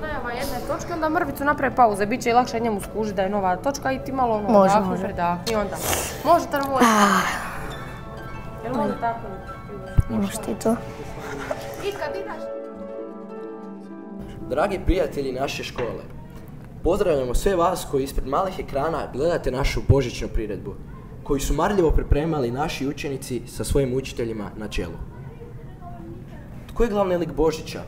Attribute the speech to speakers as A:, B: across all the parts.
A: najava jedne točke, onda mrvicu napravi pauze. Biće i lakše njemu skužiti da je nova točka i ti malo odahnu, predahnu i onda. Možete li možete? Jel može tako?
B: Možeš ti to.
A: I kad idaš?
C: Dragi prijatelji naše škole, pozdravljamo sve vas koji ispred malih ekrana gledate našu božićnu priredbu, koju su marljivo pripremali naši učenici sa svojim učiteljima na čelu. Tko je glavni lik Božića?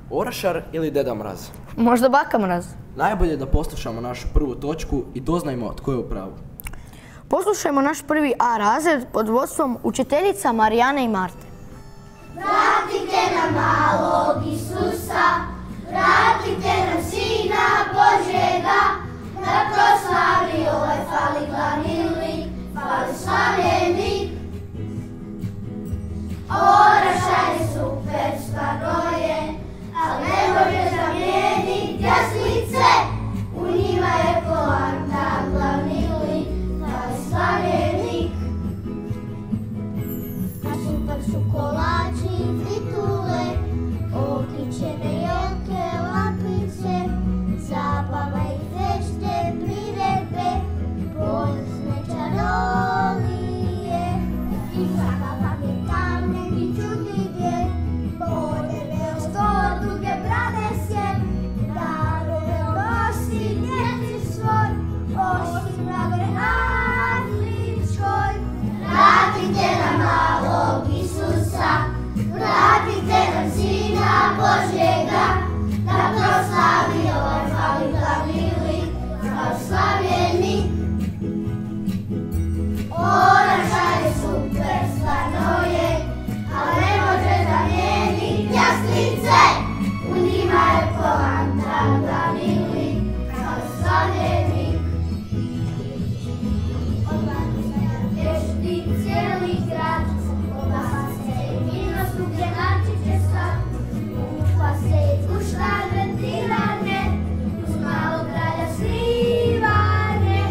C: Orašar ili Deda Mraz?
B: Možda Baka Mraz.
C: Najbolje da poslušamo našu prvu točku i doznajmo tko je u pravu.
B: Poslušajmo naš prvi A razred pod vodstvom učiteljica Marijane i Marte.
D: Vratite nam malog Isusa, vratite nam Sina Božjega, da proslavi ovaj fali glavni lik, fali slavljeni. Orašar je super, stvarno je, ali ne može zamijeniti jaslice, u njima je poanta glavni lik, fali slavljeni. A super su kolači, fritule, okićene jelke, lapice, zabava i fešte, priredbe, ponosne čarolije. I zabava je tamne i čudnije, podjeve o sto duge brade se, darove nosi djeci svoj, osim brade afričkoj. Vratite nam malog Isusa, vratite nam Sina Božjega, da proslavi ovaj fali glavni lik, proslavljeni. Orašar je super, stvarno je, ali ne može zamijeniti jaslice, u njima je poanta glavni lik, proslavljeni. Odmah cijeli grad, obase i vino skuplje načiće sad, upase i kušta ventilane, uz malo kralja slivane.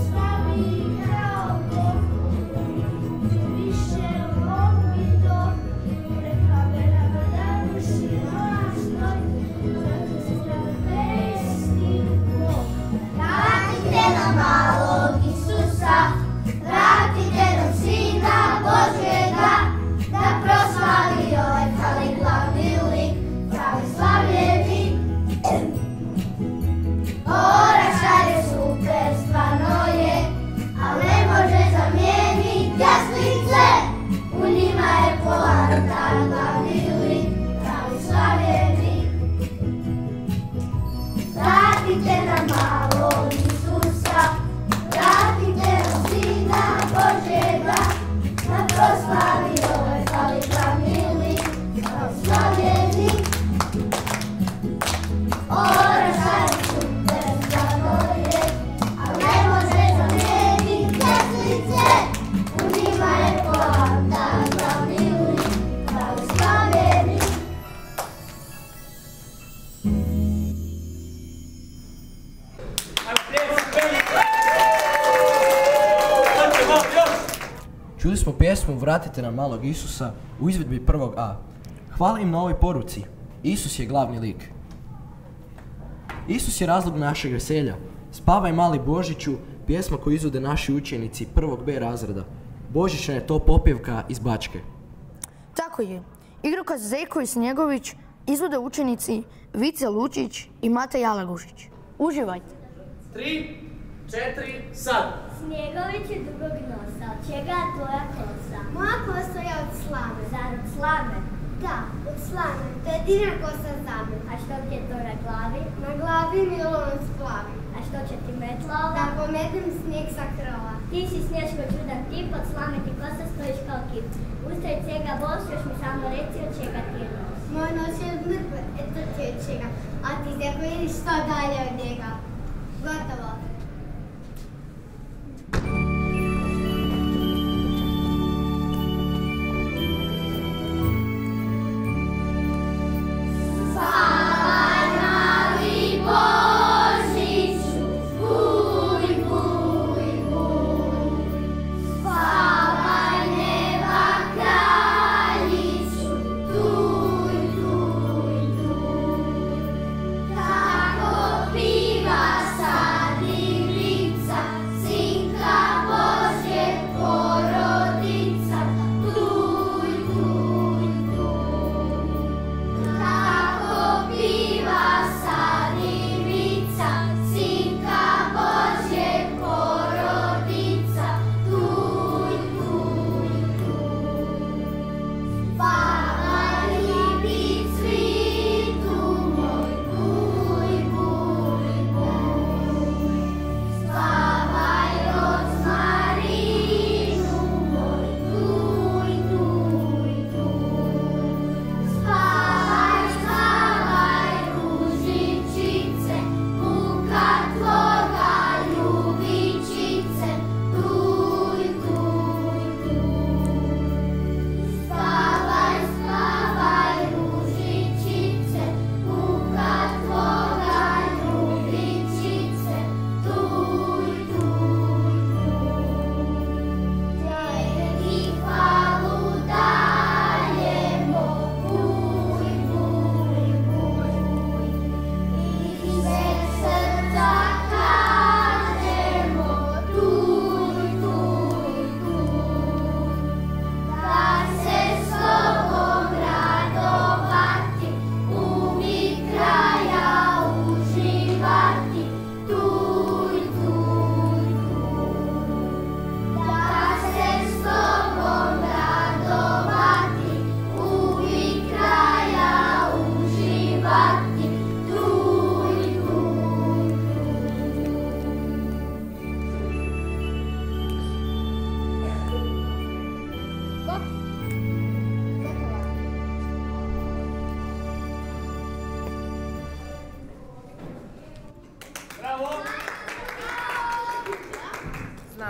D: Slavi kao Bog, više mogu to, reka vera da duši lašnoj, vrati se zdrave vesti Bog. Vratite nam malog Isusa, vratite nam Sina Božjega, da proslavi ovaj fali glavni lik, pravi slavljeni. Orašar je super, stvarno je, ali ne može zamijeniti jaslice, u njima je poanta glavni lik, pravi slavljeni. Vratite nam malog Isusa, vratite nam Sina Božjega, da proslavi ovaj fali glavni lik, proslavljeni. Orašar je super, stvarno je, ali ne može zamijeniti jaslice, u njima je poanta glavni lik, proslavljeni.
C: Čuli smo pjesmu Vratite nam malog Isusa u izvedbi prvog A. Hvala im na ovoj poruci. Isus je glavni lik. Isus je razlog našeg veselja. Spavaj mali Božiću, pjesma koju izvode naši učenici prvog B razreda. Božićna je to popjevka iz Bačke.
B: Tako je. Igrokaz Zeko i Snjegović izvode učenici Vice Lučić i Matej Jalagušić. Uživajte!
E: 3, 4, sad!
D: Snjegović je dugog nosa, od čega je tvoja kosa? Moja kosa je od slame. Zar od slame? Da, od slame. To je divna kosa zame. A što ti je to na glavi? Na glavi mi je lom splavi. A što će ti metla ova? Da pometem snijeg sa krova. Ti si Snješko čudan tip, od slame ti kosa stojiš kao kip. Usta je cega bos, još mi samo reci od čega ti je nos. Moj nos je od mrkve, eto ti je od čega. A ti kako vidiš što dalje od njega. Gotovo.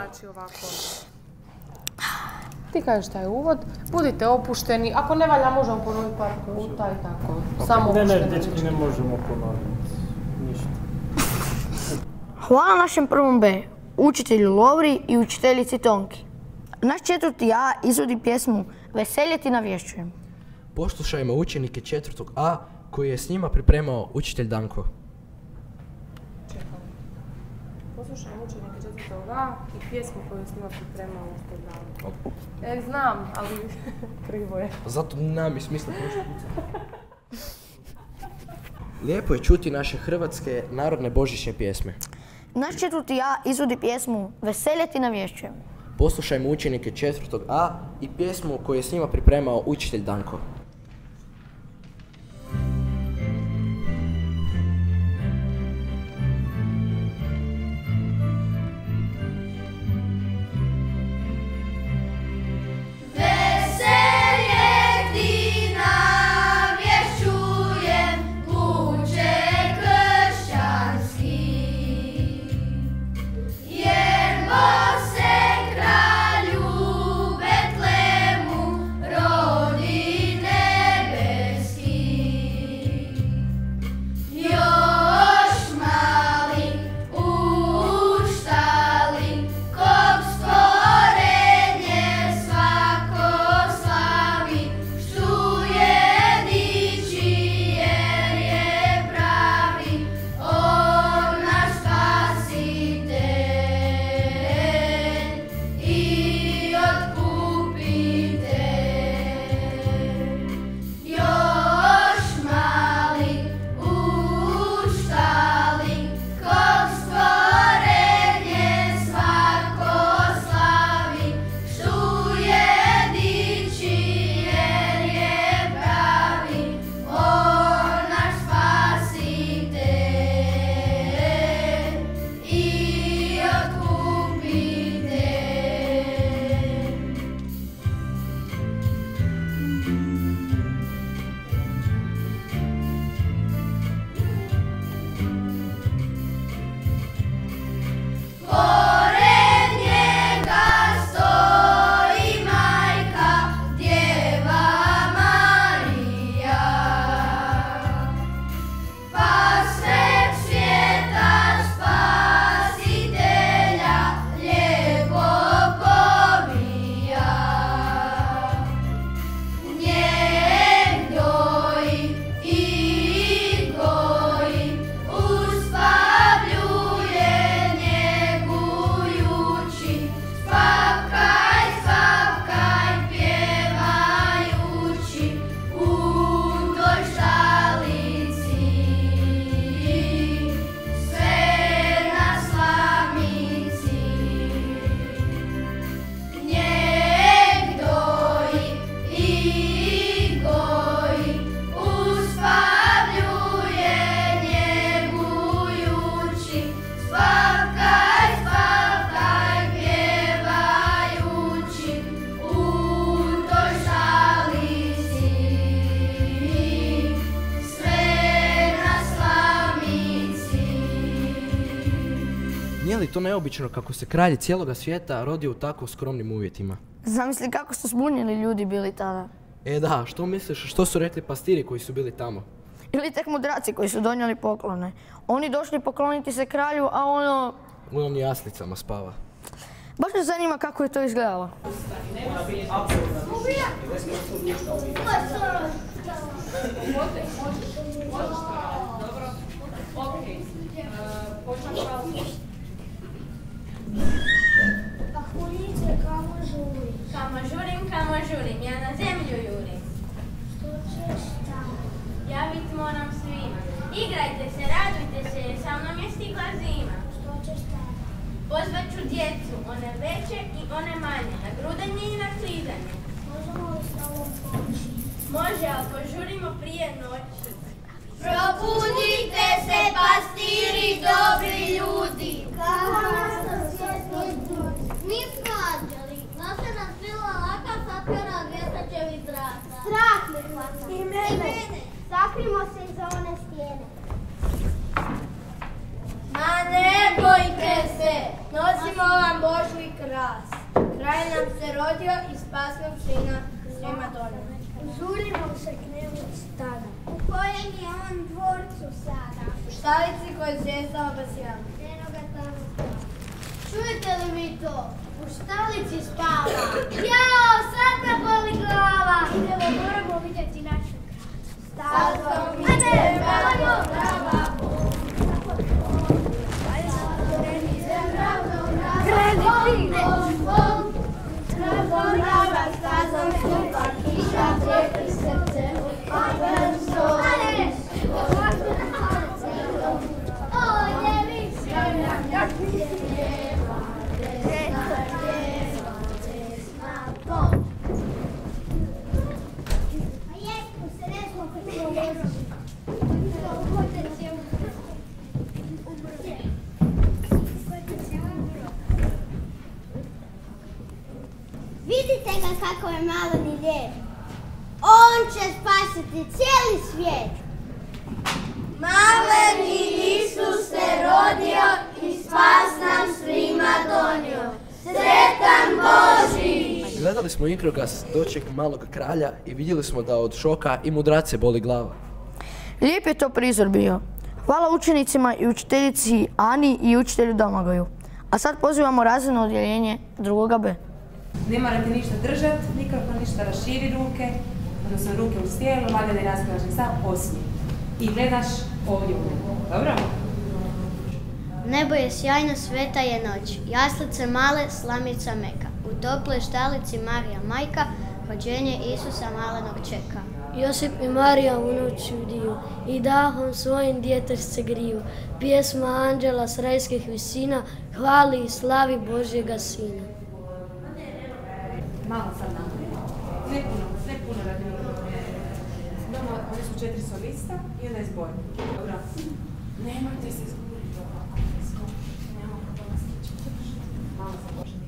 A: znači ovako. Ti kažeš šta je uvod, budite opušteni, ako ne valja možemo ponoviti par puta i tako. Samo opušteni.
F: Ne, dečki ne možemo ponoviti. Ništa.
B: Hvala našem prvom B, učitelju Lovri i učiteljici Tonki. Naš 4. A izvodi pjesmu Veselje ti navješćujem.
C: Poslušajmo učenike 4. A koji je s njima pripremao učitelj Danko.
A: Poslušajmo učenike 4. A i pjesmu koju je s njima pripremao učitelj Danko. Znam, ali krivo je.
C: Zato nam je smisla prošli puta. Lijepo je čuti naše hrvatske narodne božićne pjesme.
B: Naš 4. A izvodi pjesmu Veselje ti navješćujem.
C: Poslušajmo učenike 4. A i pjesmu koju je s njima pripremao učitelj Danko. Nije li to neobično kako se kralj cijeloga svijeta rodio u tako skromnim uvjetima?
B: Zamisli kako su zbunjeni ljudi bili tada.
C: Da, što misliš, što su rekli pastiri koji su bili tamo?
B: Ili tek mudraci koji su donijeli poklone. Oni došli pokloniti se kralju, a ono...
C: U onim jaslicama spava.
B: Baš me zanima kako je to izgledalo.
D: Pahuljice, kamo žurim?
G: Kamo žurim, ja na zemlju jurim.
D: Što ćeš tamo?
G: Javit moram svima. Igrajte se, radujte se, jer sa mnom je stigla zima.
D: Što ćeš tamo?
G: Pozvat ću djecu, one veće i one manje, na grudanje i na klizanje.
D: Možemo li s tobom poći?
G: Može, ali požurimo prije noći.
D: Probudite se, pastiri, dobri ljudi! Kako ste svjesni ljudi? Nismo anđeli. Nas je nasvila laka sapjena vjetračevi zraka. Strah me hvata. I mene. Sakrimo se iza one stijene.
G: Ma ne bojte se, nosimo vam Božji
D: čas. Kralj nam se rodio i spasio sina svima donio.
H: Žurimo se k njemu stada.
D: U kojem je on dvorcu sada? U štalici koju zvijezda obasjava. Eno ga tamo spava. Čujete li vi to? U štalici spava. Jao, sad me boli glava.
H: Idemo, moramo vidjeti našu
D: Stazom idemo, brava. Vidite ga kako je maleni lijep. On će spasiti cijeli svijet. Maleni Isus se rodio i spas nam svima donio. Sretan Boži!
C: Gledali smo igrokaz Doček malog kralja i vidjeli smo da od šoka i mudrace boli glava.
B: Lijep je to prizor bio. Hvala učenicima i učiteljici Ani i učitelju Domagoju. A sad pozivamo razredno odjeljenje 2. B.
I: Ne morate ništa držati, mikrofon ništa raširi ruke, odnosno ruke uz tijelo, lagani raskrivačni stav, osmijeh. I gledaš ovdje u nebo. Dobro?
D: Nebo je sjajno, sveta je noć. Jaslice male, slamica meka. U toploj štalici Marija majka, rođenje Isusa malenog čeka.
H: Josip i Marija u noći udiju i dahom svojim djetež se griju. Pjesma anđela s rajskih visina hvali i slavi Božjega Sina.
I: Malo sad napravimo. Ne puno radimo. Imamo, oni su 4 solista i onda je zbor. Dobro. Nemojte se izgubiti ovako. Nemamo kako vas tiče. Malo započeti.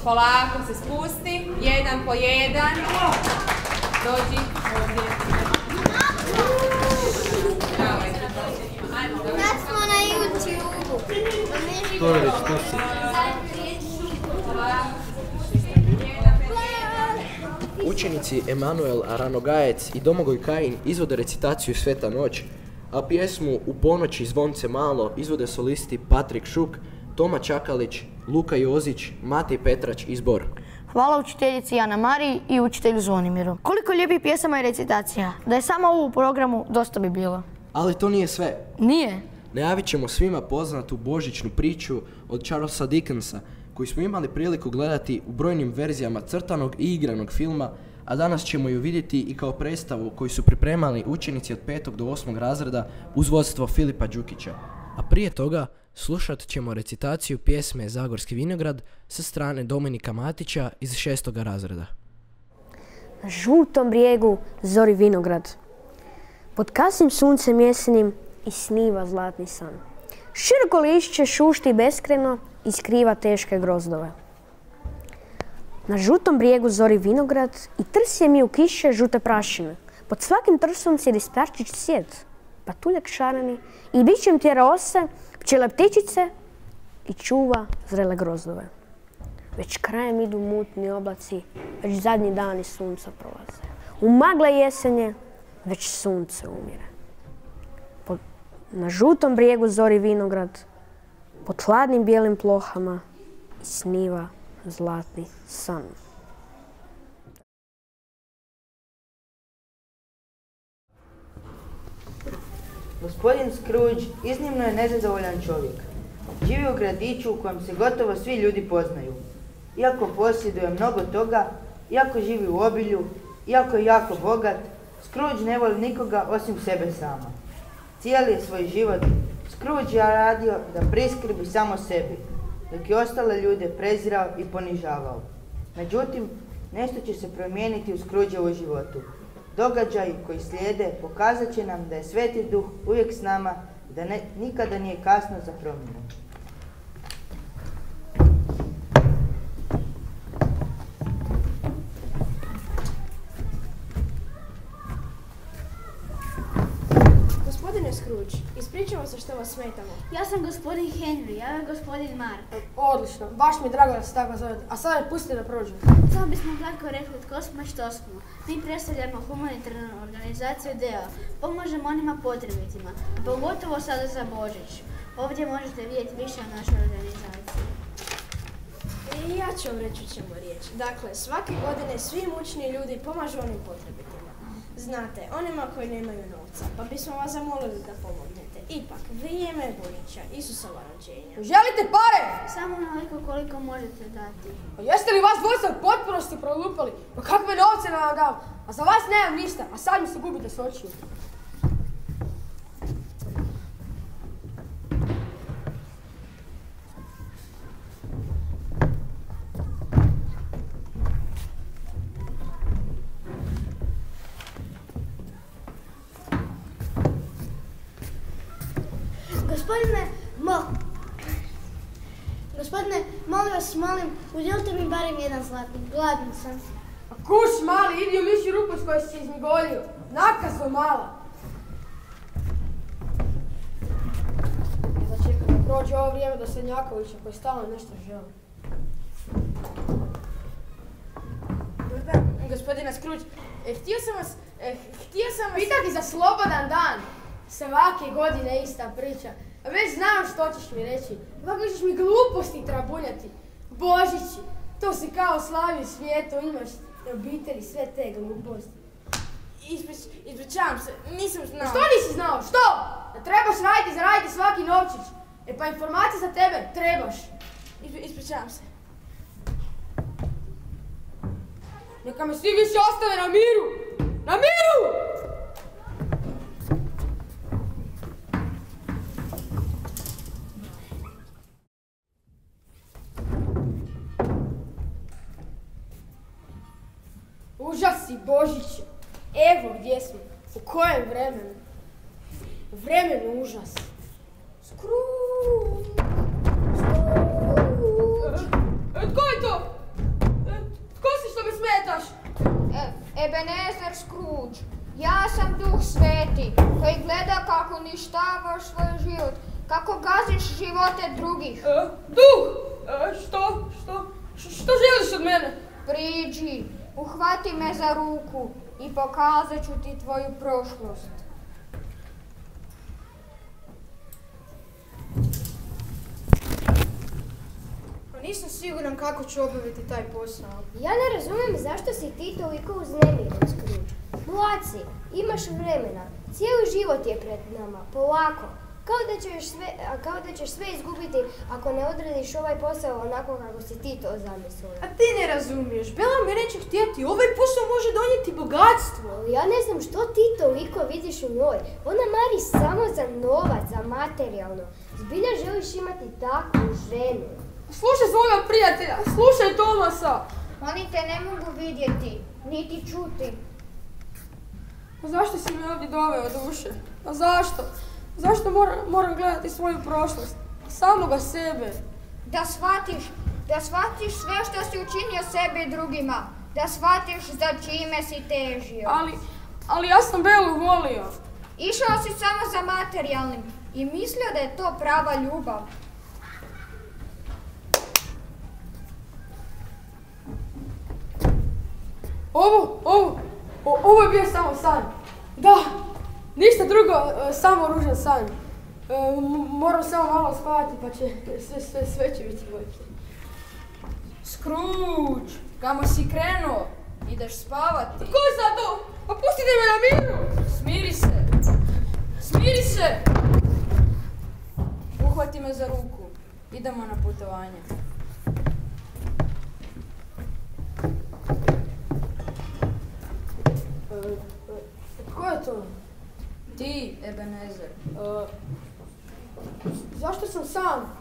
I: Polako se spusti, jedan po jedan. Dođi ovdje.
D: Sad smo na YouTube-u.
C: Učenici Emanuel Ranogajec i Domagoj Kajin izvode recitaciju Sveta noć, a pjesmu U ponoći zvonce malo izvode solisti Patrik Šuk, Toma Čakalić, Luka Jozić, Matej Petrač i zbor.
B: Hvala učiteljici Ana Mariji i učitelju Zvonimiru. Koliko lijepih pjesama i recitacija. Da je samo ovo u programu, dosta bi bilo.
C: Ali to nije sve.
B: Nije.
C: Najavit ćemo svima poznatu božićnu priču od Charlesa Dickensa, koju smo imali priliku gledati u brojnim verzijama crtanog i igranog filma, a danas ćemo ju vidjeti i kao predstavu koju su pripremali učenici od 5. do 8. razreda uz vodstvo Filipa Đukića. A prije toga slušat ćemo recitaciju pjesme Zagorski vinograd sa strane Dominika Matića iz 6. razreda.
H: Na žutom brijegu zori vinograd. Pod kasnim suncem jesenim i sniva zlatni san. Široko lišće šušti beskreno i skriva teške grozdove. Na žutom brijegu zori vinograd i trsje mi u kiše žute prašine. Pod svakim trsom sjedi starčić sjet, patuljak šareni i bićem tjera ose, pčele ptičice i čuva zrele grozdove. Već krajem idu mutni oblaci, već zadnji dani sunca prolaze. U magle jesenje već sunce umire. Na žutom brijegu zori vinograd, pod hladnim bijelim plohama i sniva zlatni san.
J: Gospodin Scrooge iznimno je nezadovoljan čovjek. Živi u gradiću u kojem se gotovo svi ljudi poznaju. Iako posjeduje mnogo toga, iako živi u obilju, iako je jako bogat, Scrooge ne voli nikoga osim sebe sama. Cijeli je svoj život Scrooge je radio da priskrbi samo sebi, dok je ostale ljude prezirao i ponižavao. Međutim, nešto će se promijeniti u Scroogeovu životu. Događaji koji slijede pokazat će nam da je Sveti Duh uvijek s nama i da nikada nije kasno za promjenu.
K: Gospodine Scrooge, ispričamo se što vas smetamo.
D: Ja sam gospodin Henry, ja je gospodin Mark.
B: Odlično, baš mi je drago da se tako zovete. A sada me pustite da prođem.
D: Samo bismo kratko rekli tko smo i što smo. Mi predstavljamo humanitarnu organizaciju DEA. Pomažemo onima potrebitima, pogotovo sada za Božić. Ovdje možete vidjeti više o našoj organizaciji.
K: I ja ću vam reći o čemu je riječ. Dakle, svake godine svi imućni ljudi pomažu onim potrebitima. Znate, onima koji nemaju novca, pa bismo vas zamolili da pomognete. Ipak, vrijeme je Božića, Isusova rođenja.
B: Želite pare?
D: Samo onoliko koliko možete dati.
B: Pa jeste li vas dvojica u potpunosti prolupali? Pa kakve novce na vam dam? A za vas nemam ništa, a sad mi se gubite s očiju.
D: Gospodine, molim, udjelite mi barem jedan zlatni, gladna sam.
B: A kuš mali, idi u mišju rupu s kojoj si izmigolio. Nakazo mala. Jedva čekam da prođe ovo vrijeme do Srednjakovića koji stalno nešto želi.
K: Gospodine Scrooge, htio sam vas...
B: Pitati za slobodan dan. Svake godine ista priča. Već znam što ćeš mi reći. Kako ćeš mi gluposti trabunjati. Božići, to se kao slavi u svijetu, imaš obitelji, sve te gluposti.
K: Ispričavam se, nisam znao.
B: Što nisi znao? Što? Da trebaš raditi, zaraditi svaki novčić. E pa informacije za tebe trebaš.
K: Ispričavam se.
B: Neka me svi više ostave na miru! Na miru! Užasi Božiće, evo gdje smo, u kojem vremenu? Vremenu užas. Scrooge! Tko je to? Tko si što me smetaš?
L: Ebenezer Scrooge, ja sam Duh Sveti koji gleda kako uništavaš svoj život, kako gaziš živote drugih.
B: Duh! Što želiš od mene?
L: Priđi, uhvati me za ruku i pokazat ću ti tvoju prošlost.
B: Nisam siguran kako ću obaviti taj posao.
M: Ja ne razumijem zašto si ti toliko uznemiren, Scrooge. Mlad si, imaš vremena, cijeli život je pred nama, polako. Kao da ćeš sve izgubiti ako ne odradiš ovaj posao onako kako si ti to zamislio.
B: A ti ne razumiješ, Bela me neće htjeti, ovaj posao može donijeti bogatstvo.
M: Ja ne znam što ti toliko vidiš u njoj. Ona mari samo za novac, za materijalno. Zbilja želiš imati takvu ženu?
B: Slušaj svoga prijatelja, slušaj Tomasa.
L: Oni te ne mogu vidjeti, niti čuti.
B: Pa zašto si me ovdje doveo, duše? A zašto? Zašto moram gledati svoju prošlost? Samoga sebe.
L: Da shvatiš sve što si učinio sebi i drugima. Da shvatiš za čime si težio.
B: Ali ja sam Belu volio.
L: Išao si samo za materijalnim i mislio da je to prava ljubav.
B: Ovo je bio samo san. Da, ništa drugo, samo ružan san. Moram samo malo spavati pa će sve će biti bolje.
I: Scrooge, kamo si krenuo? Ideš spavati.
B: Ko je sad to? Pa pustite me na miru!
I: Smiri se! Uhvati me za ruku. Idemo na putovanje.
B: Ko je to?
I: Ti, Ebenezer.
B: Zašto sam sam?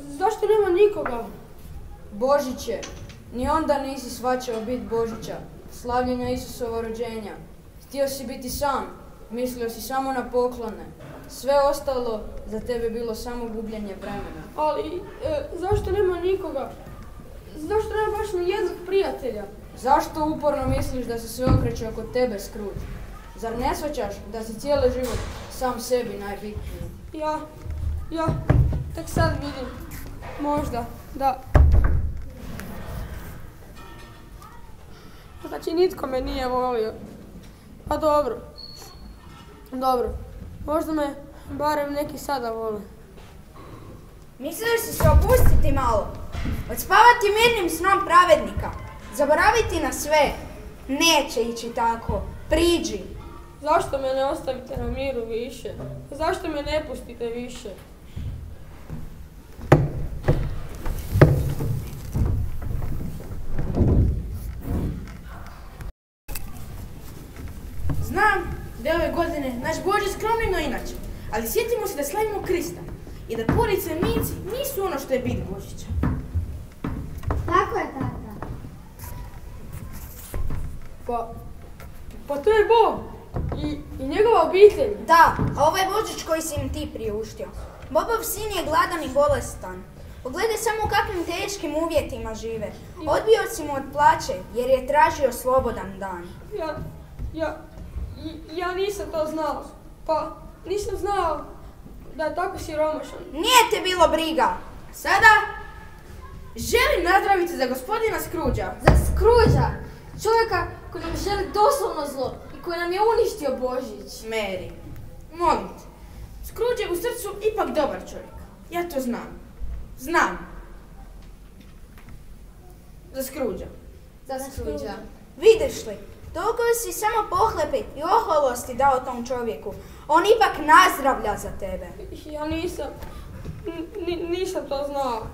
B: Zašto nema nikoga?
I: Božiće, ni onda nisi shvaćao bit Božića, slavljenja Isusova rođenja. Htio si biti sam, mislio si samo na poklone. Sve ostalo za tebe bilo samo gubljenje vremena.
B: Ali, zašto nema nikoga? Zašto nema baš ni jednog prijatelja?
I: Zašto uporno misliš da se sve okreće oko tebe, Scrooge? Zar ne shvaćaš da si cijeli život sam sebi najbitniji?
B: Ja, tek sad vidim. Možda, da. Znači, nitko me nije volio. Pa dobro. Možda me barem neki sada vole.
K: Misliš si se opustiti malo? Odspavati mirnim snom pravednika. Zaboraviti na sve. Neće ići tako. Priđi.
B: Zašto me ne ostavite na miru više? Zašto me ne pustite više?
K: Znam da je ove godine naš Božić skromni no inače, ali sjetimo se da slavimo Krista i da porice i mlinci nisu ono što je bit Božića.
D: Tako je, tata.
B: Pa to je Bog i njegova obitelj.
K: Da, a ovo je Božić koji si im ti priuštio. Bobov sin je gladan i bolestan. Pogledaj samo u kakvim teškim uvjetima žive. Odbio si mu od plaće jer je tražio slobodan dan.
B: Ja nisam to znao. Pa nisam znao da je tako siromašan.
K: Nije te bilo briga. Sada želim nazdraviti za gospodina Scroogea.
A: Za Scroogea? Čovjeka koji nam želi doslovno zlo i koji nam je uništio Božić.
K: Mary, molim te. Scrooge je u srcu ipak dobar čovjek. Ja to znam. Znam. Za Scroogea.
A: Za Scroogea.
K: Vidiš li, toliko si samo pohlepe i oholosti dao tom čovjeku. On ipak nazdravlja za tebe.
B: Ja nisam to znao.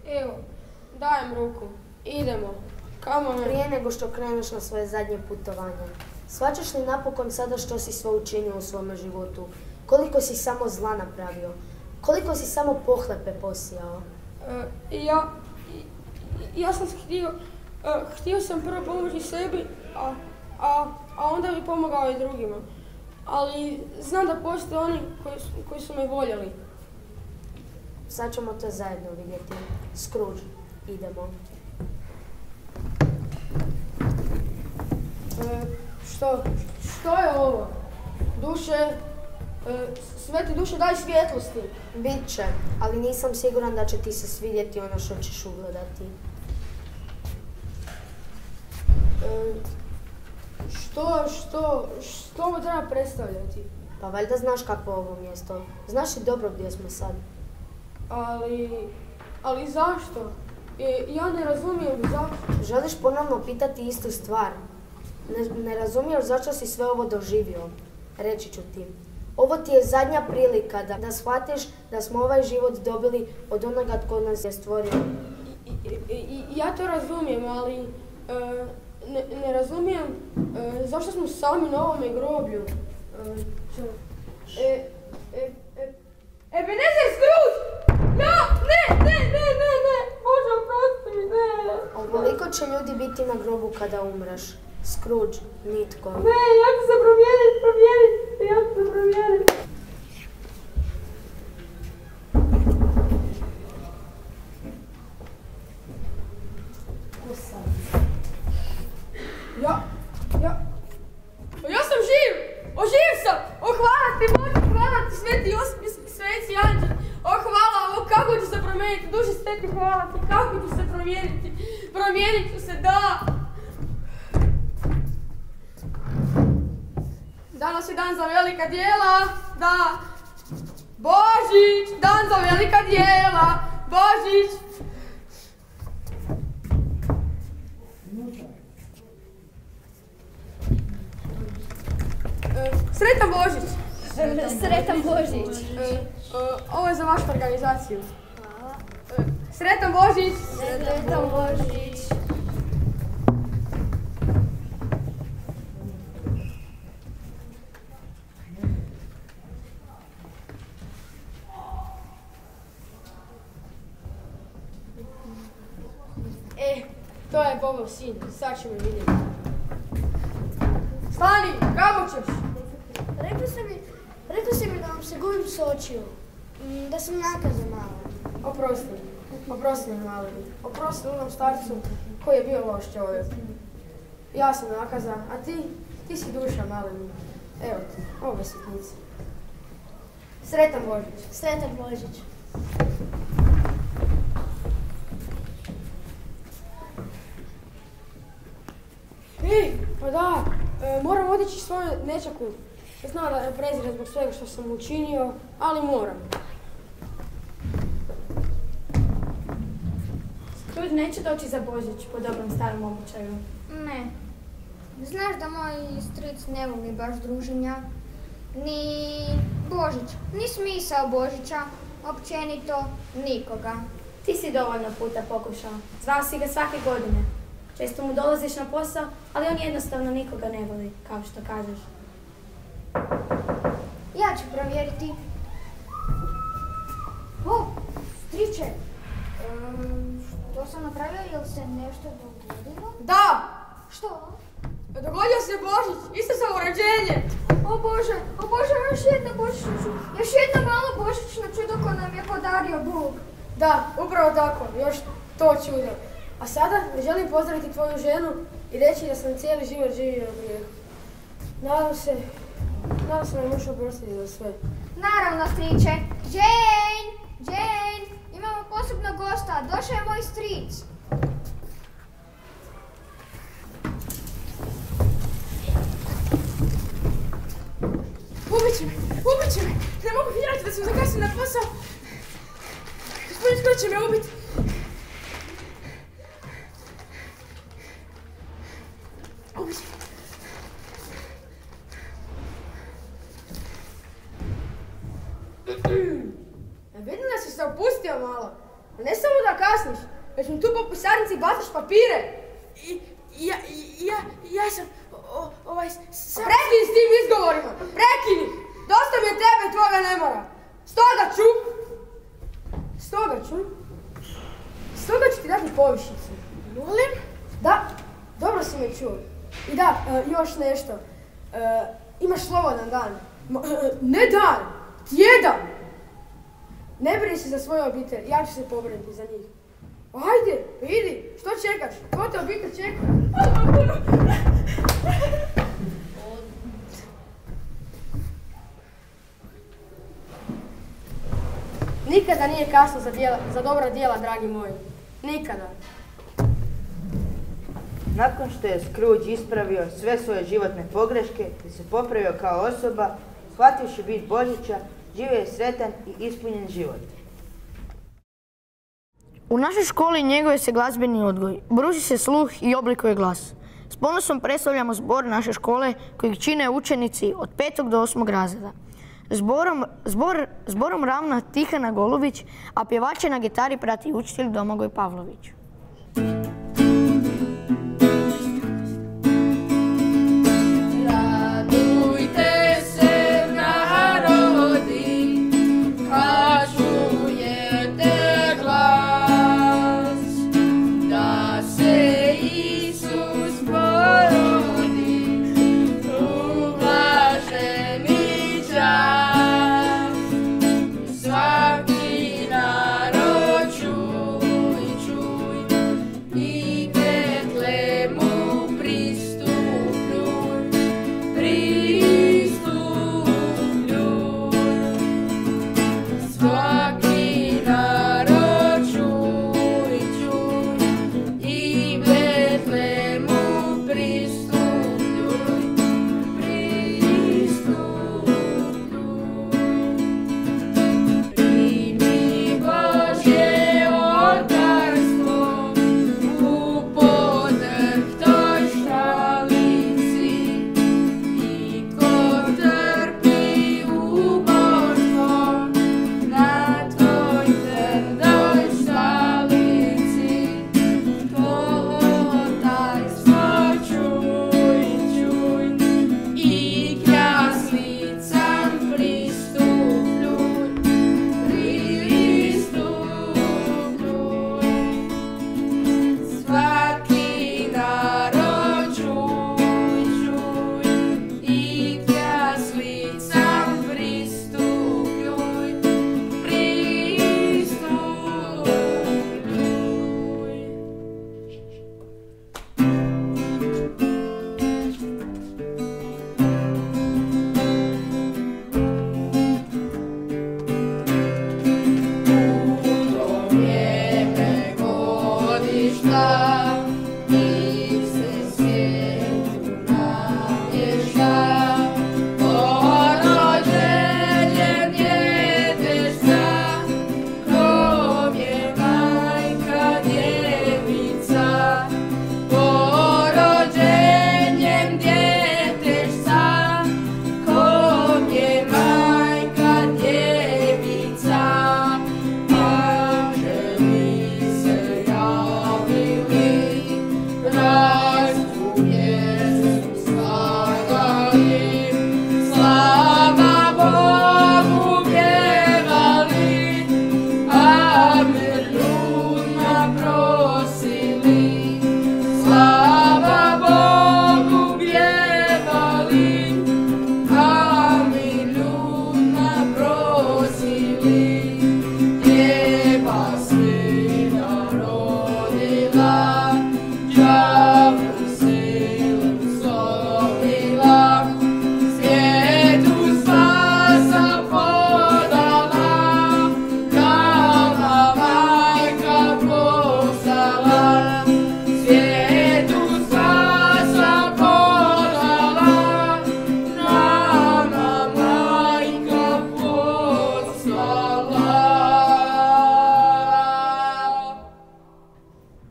B: Evo, dajem ruku. Idemo. Kamo ne?
H: Prije nego što kreneš na svoje zadnje putovanje, shvaćaš li napokon sada što si sve učinio u svome životu? Koliko si samo zla napravio? Koliko si samo pohlepe posijao?
B: Ja sam htio sam prvo pomoći sebi, a onda bi pomogao i drugima. Ali znam da postoje oni koji su me voljeli.
H: Sad ćemo to zajedno vidjeti. Scrooge, idemo.
B: Što je ovo? Duše, svete duše, daj svjetlosti.
H: Bit će, ali nisam siguran da će ti se svidjeti ono što ćeš ugledati.
B: Što ovo treba predstavljati?
H: Pa valjda znaš kakvo je ovo mjesto. Znaš li dobro gdje smo sad?
B: Ali zašto? Ja ne razumijem zašto.
H: Želiš ponovno pitati istu stvar? Ne razumiješ zašto si sve ovo doživio? Reći ću ti. Ovo ti je zadnja prilika da shvatiš da smo ovaj život dobili od onoga tko nas je stvorio.
B: Ja to razumijem, ali ne razumijem zašto smo sami na ovome groblju. Ebenezer Scrooge! Ne! Bože, oprosti mi, ne!
H: Ovoliko će ljudi biti na grobu kada umreš. Scrooge, nitko.
B: Ne, ja ću se promijeniti. Ja sam živ! Oživ sam! Hvala ti Bože, hvala ti sveti anđel! Hvala, kako ću se promijeniti? Duše sveti, hvala ti, kako ću se promijeniti? Promijenit ću se, da! Danas je dan za velika djela, da! Božić, dan za velika djela, Božić! Sretan Božić!
M: Sretan Božić!
B: Ovo je za vašu organizaciju. Hvala. Sretan Božić!
M: Sretan Božić!
B: To je Bogov sin, sad ćemo vidjeti. Stani, kamo ćeš?
M: Rekli ste mi da vam se gubim s očiju. Da sam nakazan malo.
B: Oprosti mi maleni. Oprosti onom starcu koji je bio loš čovjek. Ja sam nakazan, a ti si duša maleni. Evo ti, ove sitnice. Sretan Božić.
M: Sretan Božić.
B: Pa da, moram otići svoju nečaku. Znam da me prezire zbog svega što sam učinio, ali moram.
K: Scrooge neće doći za Božić po dobrom starom običaju.
L: Ne. Znaš da moj stric ne voli baš druženja, ni Božić, ni smisao Božića, općenito nikoga.
K: Ti si dovoljno puta pokušao. Zvao si ga svake godine. Često mu dolaziš na posao, ali on jednostavno nikoga ne voli, kao što kažeš.
L: Ja ću provjeriti. O, striče, što sam napravio, jel se nešto dogodilo?
B: Da!
L: Što?
B: Dogodio se Božić, Isusovo rođenje!
L: O Bože, još jedno malo božićno čudo koje nam je podario Bog.
B: Da, upravo tako, još to čudo. A sada želim pozdraviti tvoju ženu i reći da sam cijeli život živio u grijehu. Nadam se da me možeš oprostiti za sve.
L: Naravno, striče. Jane, imamo posebnog gosta, došao je moj stric.
B: Ubit će me, ne mogu vjerati da sam zakasnio na posao. Gospodin Scrooge će me ubiti. Vidim da si se opustio malo. Ne samo da kasniš, već mi tu po pisarnici bacaš papire. Ja sam... Prekini s tim izgovorima! Prekini! Dosta mi je tebe i tvoga nemora. Stoga ću ti dati povišicu.
K: Molim?
B: Da, dobro si me čuo. I da, još nešto. Imaš slobodan dan. Ne dan, tjedan! Ne brini se za svoju obitelj, ja ću se pobrinuti za njih. Ajde, idi, što čekaš? Ko te obitelj čeka? Nikada nije kasno za dobra djela, dragi moji. Nikada.
J: Nakon što je Scrooge ispravio sve svoje životne pogreške i se popravio kao osoba, shvativši bit Božića, živio je sretan i ispunjen život.
H: U našoj školi njeguje se glazbeni odgoj, brusi se sluh i oblikuje glas. S ponosom predstavljamo zbor naše škole kojeg čine učenici od 5. do 8. razreda. Zborom ravna Tihana Golubić, a pjevače na gitari prati učitelj Domagoj Pavlović.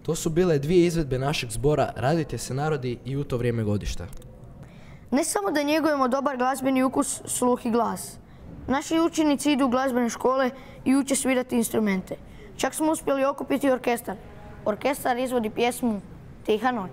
C: To su bile dvije izvedbe našeg zbora Radujte se narodi i U to vrijeme godišta.
H: Ne samo da njegujemo dobar glazbeni ukus, sluh i glas. Naši učenici idu u glazbene škole i uče svirati instrumente. Čak smo uspjeli okupiti orkestar. Orkestar izvodi pjesmu Tiha noć.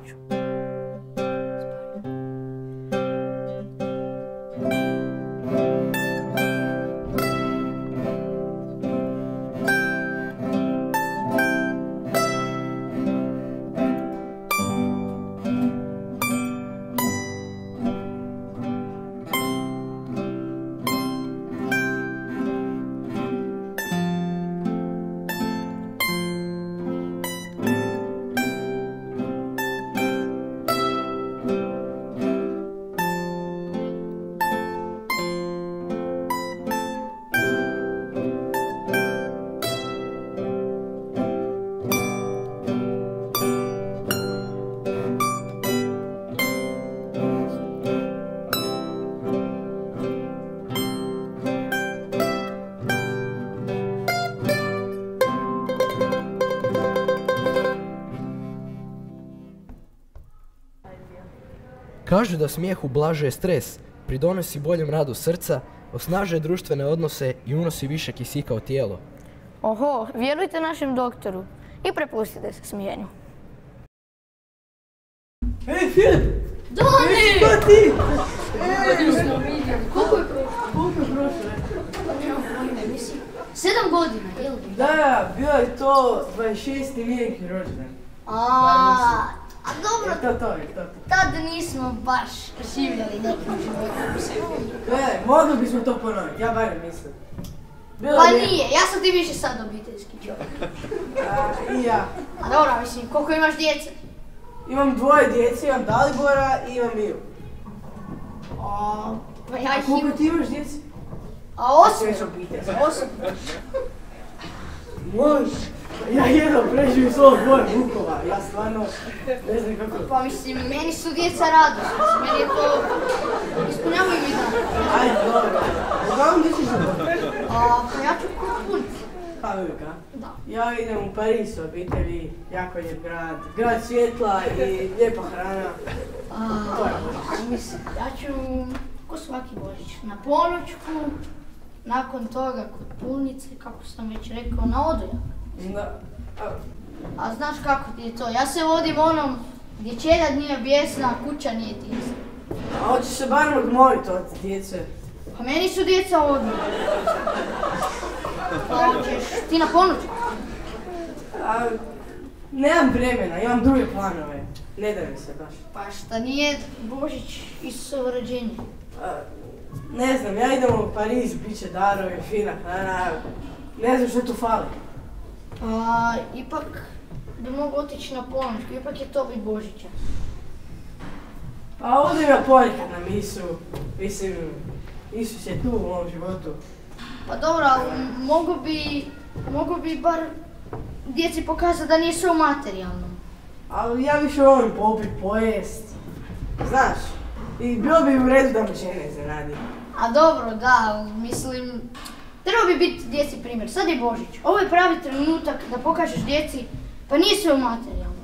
C: Kažu da smijeh ublažuje stres, pridonosi boljem radu srca, osnažuje društvene odnose i unosi više kisika u tijelo.
N: Oho, vjerujte našem doktoru i prepustite se smijenju.
O: Ej, Filip!
K: Doni!
O: Što ti?
K: Koliko je prošlo? 7 godina, jel?
O: Da, bio je to 26. vijek rođendan.
K: A dobro,
O: To.
K: tad nismo baš živjeli nekim životom.
O: Mogli bismo to ponoviti, ja barem mislim.
K: Pa nije, ja sam ti više sad obiteljski čovjek.
O: I ja.
K: A dobro, mislim, koliko imaš djece?
O: Imam 2 djece, imam Dalibora i imam Miju.
K: Pa ja ih
O: Koliko ti imaš djece?
K: 8.
O: Moj, ja jedno preživim svog 2 vukova, ja stvarno ne znam kako.
K: Pa mislim, meni su djeca radost, meni je to ispunjavaju mi dan.
O: Ajde, dobro. Uglavnom gdje ćeš za
K: Pa ja ću kupunici.
O: Pa uvijek, a?
K: Da.
O: Ja idem u Pariz u obitelji, jako lijep grad. Grad svjetla i lijepa hrana.
K: Mislim, ja ću ko svaki Božić na ponoćku, nakon toga kod punice, kako sam već rekao, na odojak.
O: Da.
K: A znaš kako ti je to? Ja se vodim onom gdje čeljad nije bijesna, a kuća nije tijesna.
O: A hoćeš se barem odmoriti od djece?
K: Pa meni su djeca odmah. Pa hoćeš ti na ponoćku?
O: Nemam vremena, imam druge planove. Ne da mi se baš.
K: Pa šta nije Božić Isusovo rođenje?
O: Ne znam, ja idem u Pariz, bit će darovi, fina hrana. Ne znam što tu fali.
K: Ipak bi mogu otići na ponoćku, ipak je to bit Božića.
O: Pa ovdje ima ponekad na misu. Mislim, Isus je tu u mom životu.
K: Pa dobro, ali mogu bi bar djeci pokazati da nije sve materijalno.
O: Ali ja više volim popit, pojest. Znaš, i bilo bi u redu da me žena iznenadi.
K: A dobro, da, mislim, trebao bi biti djeci primjer. Sad je Božić, ovo je pravi trenutak da pokažeš djeci, pa nije sve materijalno.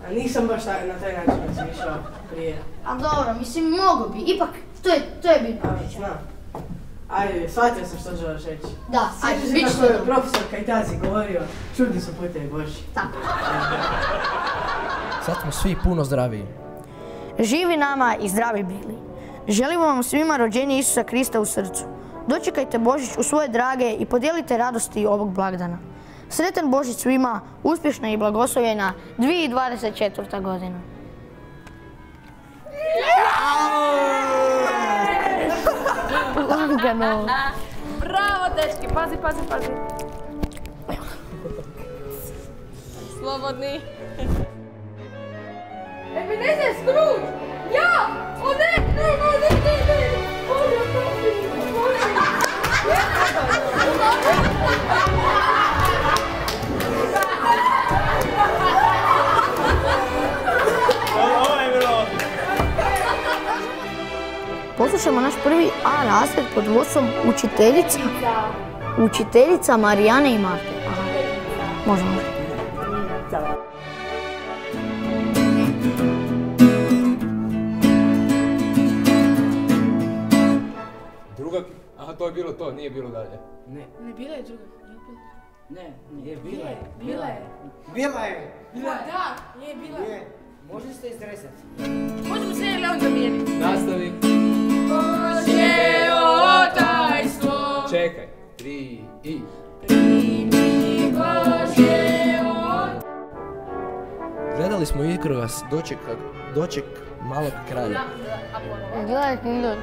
O: A nisam baš na taj način razmišljao prije.
K: A dobro, mislim, mogo bi, ipak, to je bit Božića.
O: Znam. Ajde, shvatio sam što želiš reći.
K: Da, ajde,
O: bit
K: bit
O: će
K: će
O: kako je
K: dobro.
O: profesor Kajtazi govorio, čudni su putevi Božji.
K: Tako.
C: Sad smo svi puno zdraviji.
N: Živi nama i zdravi bili. Želimo vam svima rođenje Isusa Krista u srcu. Dočekajte Božić u svoje drage i podijelite radosti ovog blagdana. Sretan Božić svima, uspješna i blagoslovljena 2024. godina. Lagano.
A: Bravo, dečki, pazi. Slobodni.
B: Ebenezer Scrooge! Ja! O ne!
N: Poslušajmo naš prvi A razred pod vodstvom učiteljica Marijane i Marte. Možemo.
P: Druga? Aha, to je bilo to, nije bilo dalje.
O: Ne.
K: Ne, bila je druga.
O: Ne, nije bila je.
K: Bila je.
O: Bila je.
K: Da, je bila.
O: Možete se izresati.
A: Možemo se ili on zamijeniti?
P: Nastavi.
A: Božje otajstvo.
P: Čekaj. 3 i...
A: Primi Božje otajstvo.
C: Gledali smo igrokaz Doček malog kralja.
N: Gledajte,